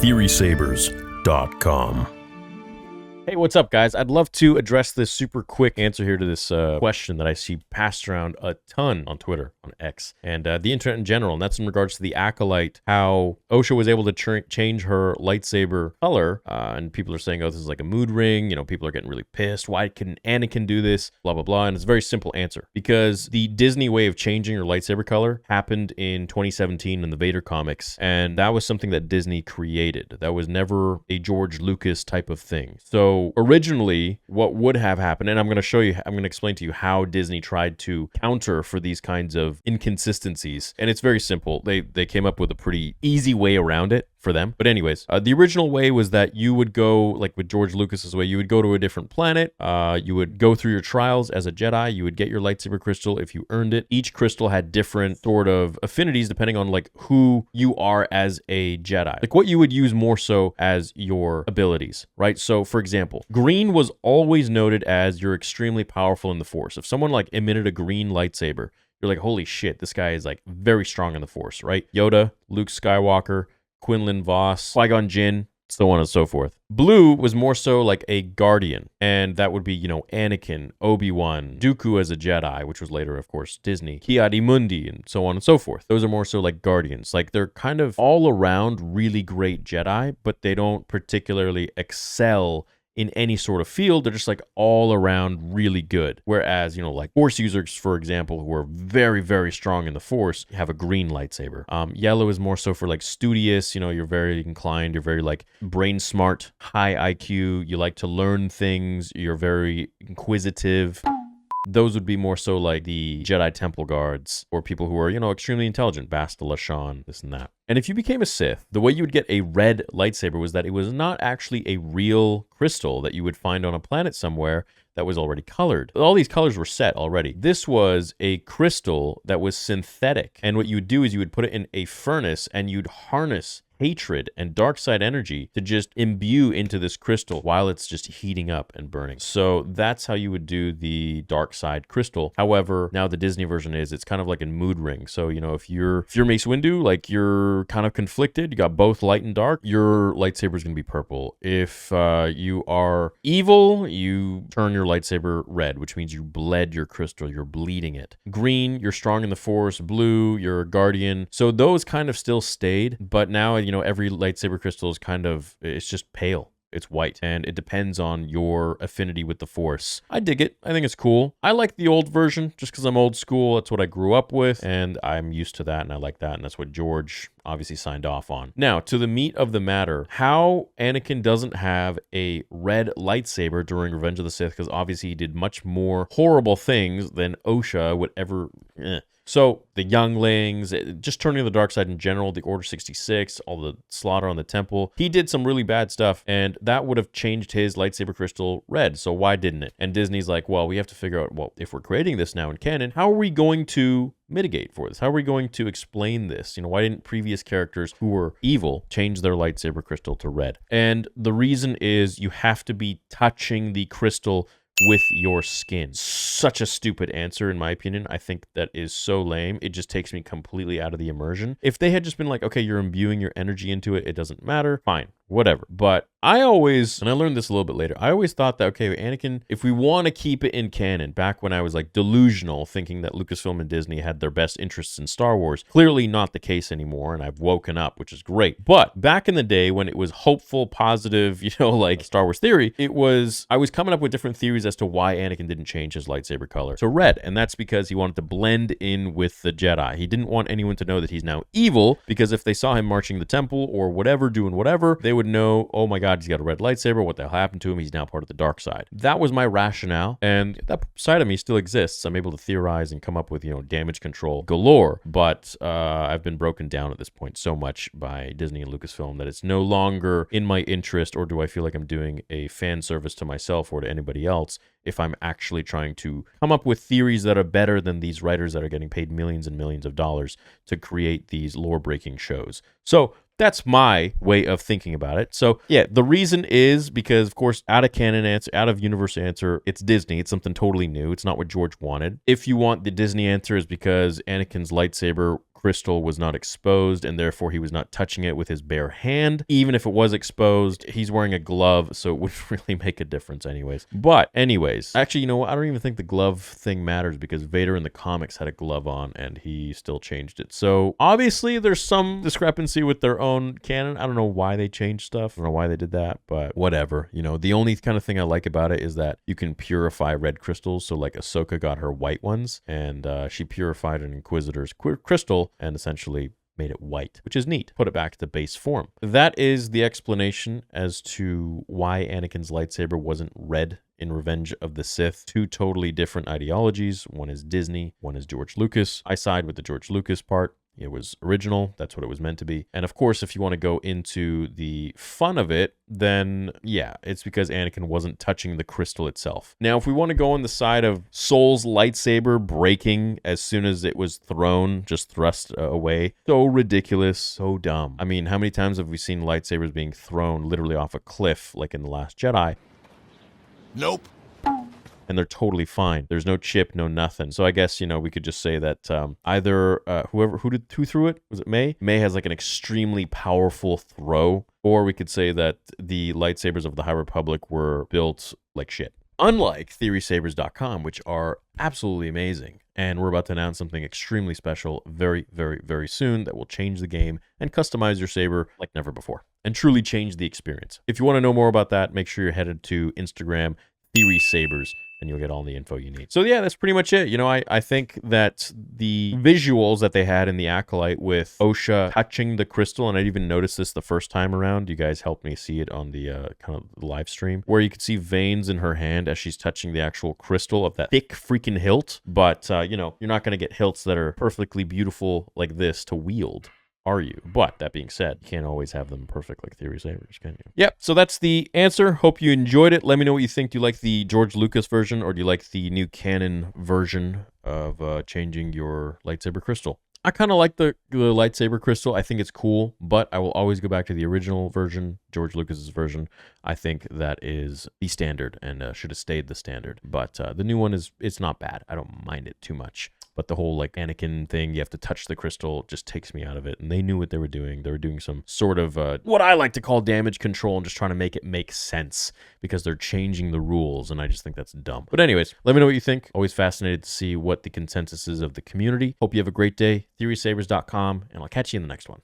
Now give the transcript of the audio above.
theorysabers.com. Hey, what's up, guys? I'd love to address this super quick answer here to this question that I see passed around a ton on Twitter, on X, and the internet in general, and that's in regards to the Acolyte, how Osha was able to change her lightsaber color, and people are saying, oh, this is like a mood ring, you know, people are getting really pissed, why can Anakin do this, blah, blah, blah, and it's a very simple answer, because the Disney way of changing your lightsaber color happened in 2017 in the Vader comics, and that was something that Disney created. That was never a George Lucas type of thing. So originally, what would have happened, and I'm going to explain to you how Disney tried to counter for these kinds of inconsistencies. And it's very simple. They came up with a pretty easy way around it for them. But anyways, the original way was that you would go, like with George Lucas's way, you would go to a different planet. You would go through your trials as a Jedi. You would get your lightsaber crystal if you earned it. Each crystal had different sort of affinities depending on like who you are as a Jedi. Like what you would use more so as your abilities, right? So for example, green was always noted as you're extremely powerful in the Force. If someone like emitted a green lightsaber, you're like, holy shit, this guy is like very strong in the Force, right? Yoda, Luke Skywalker, Quinlan Vos, Qui-Gon Jinn, so on and so forth. Blue was more so like a guardian, and that would be, you know, Anakin, Obi-Wan, Dooku as a Jedi, which was later, of course, Disney, Ki-Adi-Mundi, and so on and so forth. Those are more so like guardians. Like they're kind of all around really great Jedi, but they don't particularly excel in any sort of field. They're just like all around really good. Whereas, you know, like Force users, for example, who are very, very strong in the Force, have a green lightsaber. Yellow is more so for like studious, you know, you're very inclined, you're very like brain smart, high IQ, you like to learn things, you're very inquisitive. Those would be more so like the Jedi Temple Guards or people who are, you know, extremely intelligent, Basta Lashan, this and that. And if you became a Sith, the way you would get a red lightsaber was that it was not actually a real crystal that you would find on a planet somewhere that was already colored. All these colors were set already. This was a crystal that was synthetic. And what you would do is you would put it in a furnace and you'd harness hatred and dark side energy to just imbue into this crystal while it's just heating up and burning. So that's how you would do the dark side crystal. However, now the Disney version is it's kind of like a mood ring. So, you know, if you're Mace Windu, like you're kind of conflicted, you got both light and dark, your lightsaber is going to be purple. If you are evil, you turn your lightsaber red, which means you bled your crystal, you're bleeding it. Green, you're strong in the Force. Blue, you're a guardian. So those kind of still stayed, but now, you know, every lightsaber crystal is kind of, it's just pale. It's white, and it depends on your affinity with the Force. I dig it. I think it's cool. I like the old version just because I'm old school. That's what I grew up with, and I'm used to that, and I like that, and that's what George obviously signed off on. Now, to the meat of the matter, how Anakin doesn't have a red lightsaber during Revenge of the Sith, because obviously he did much more horrible things than Osha would ever... So the younglings, just turning to the dark side in general, the Order 66, all the slaughter on the temple, he did some really bad stuff, and that would have changed his lightsaber crystal red. So why didn't it? And Disney's like, well, we have to figure out, well, if we're creating this now in canon, how are we going to mitigate for this? How are we going to explain this? You know, why didn't previous characters who were evil change their lightsaber crystal to red? And the reason is you have to be touching the crystal with your skin. Such a stupid answer, in my opinion. I think that is so lame. It just takes me completely out of the immersion. If they had just been like, okay, you're imbuing your energy into it, it doesn't matter, fine, whatever. But I always, and I learned this a little bit later, I always thought that, okay, Anakin, if we want to keep it in canon, back when I was like delusional, thinking that Lucasfilm and Disney had their best interests in Star Wars, clearly not the case anymore, and I've woken up, which is great. But back in the day when it was hopeful, positive, you know, like Star Wars theory, I was coming up with different theories as to why Anakin didn't change his lightsaber color to red, and that's because he wanted to blend in with the Jedi. He didn't want anyone to know that he's now evil, because if they saw him marching the temple or whatever, doing whatever, they would know, oh my god, he's got a red lightsaber, what the hell happened to him, he's now part of the dark side. That was my rationale, and that side of me still exists. I'm able to theorize and come up with, you know, damage control galore, but I've been broken down at this point so much by Disney and Lucasfilm that it's no longer in my interest, or do I feel like I'm doing a fan service to myself or to anybody else if I'm actually trying to come up with theories that are better than these writers that are getting paid millions and millions of dollars to create these lore-breaking shows. So that's my way of thinking about it. So yeah, the reason is because, of course, out of canon answer, out of universe answer, it's Disney. It's something totally new. It's not what George wanted. If you want the Disney answer, is because Anakin's lightsaber crystal was not exposed, and therefore he was not touching it with his bare hand. Even if it was exposed, he's wearing a glove, so it wouldn't really make a difference anyways. But anyways, actually, you know what? I don't even think the glove thing matters, because Vader in the comics had a glove on and he still changed it. So obviously there's some discrepancy with their own canon. I don't know why they changed stuff. I don't know why they did that, but whatever. You know, the only kind of thing I like about it is that you can purify red crystals. So like Ahsoka got her white ones, and she purified an Inquisitor's crystal and essentially made it white, which is neat. Put it back to base form. That is the explanation as to why Anakin's lightsaber wasn't red in Revenge of the Sith. Two totally different ideologies. One is Disney, one is George Lucas. I side with the George Lucas part. It was original. That's what it was meant to be. And of course, if you want to go into the fun of it, then yeah, it's because Anakin wasn't touching the crystal itself. Now, if we want to go on the side of Soul's lightsaber breaking as soon as it was thrown, just thrust away, so ridiculous, so dumb. I mean, how many times have we seen lightsabers being thrown literally off a cliff, like in The Last Jedi? Nope. And they're totally fine. There's no chip, no nothing. So I guess, you know, we could just say that either who threw it? Was it May? May has like an extremely powerful throw, or we could say that the lightsabers of the High Republic were built like shit. Unlike TheorySabers.com, which are absolutely amazing. And we're about to announce something extremely special very, very, very soon that will change the game and customize your saber like never before and truly change the experience. If you want to know more about that, make sure you're headed to Instagram, TheorySabers, and you'll get all the info you need. So yeah, that's pretty much it. You know, I think that the visuals that they had in the Acolyte with Osha touching the crystal, and I didn't even notice this the first time around. You guys helped me see it on the kind of live stream, where you could see veins in her hand as she's touching the actual crystal of that thick freaking hilt. But, you know, you're not going to get hilts that are perfectly beautiful like this to wield, are you? But that being said, you can't always have them perfect like Theory Sabers, can you? Yep, so that's the answer. Hope you enjoyed it. Let me know what you think. Do you like the George Lucas version, or do you like the new canon version of changing your lightsaber crystal? I kind of like the lightsaber crystal. I think it's cool, but I will always go back to the original version, George Lucas's version. I think that is the standard and should have stayed the standard. But the new one it's not bad. I don't mind it too much. But the whole like Anakin thing, you have to touch the crystal, just takes me out of it. And they knew what they were doing. They were doing some sort of what I like to call damage control and just trying to make it make sense because they're changing the rules. And I just think that's dumb. But anyways, let me know what you think. Always fascinated to see what the consensus is of the community. Hope you have a great day. TheorySabers.com, and I'll catch you in the next one.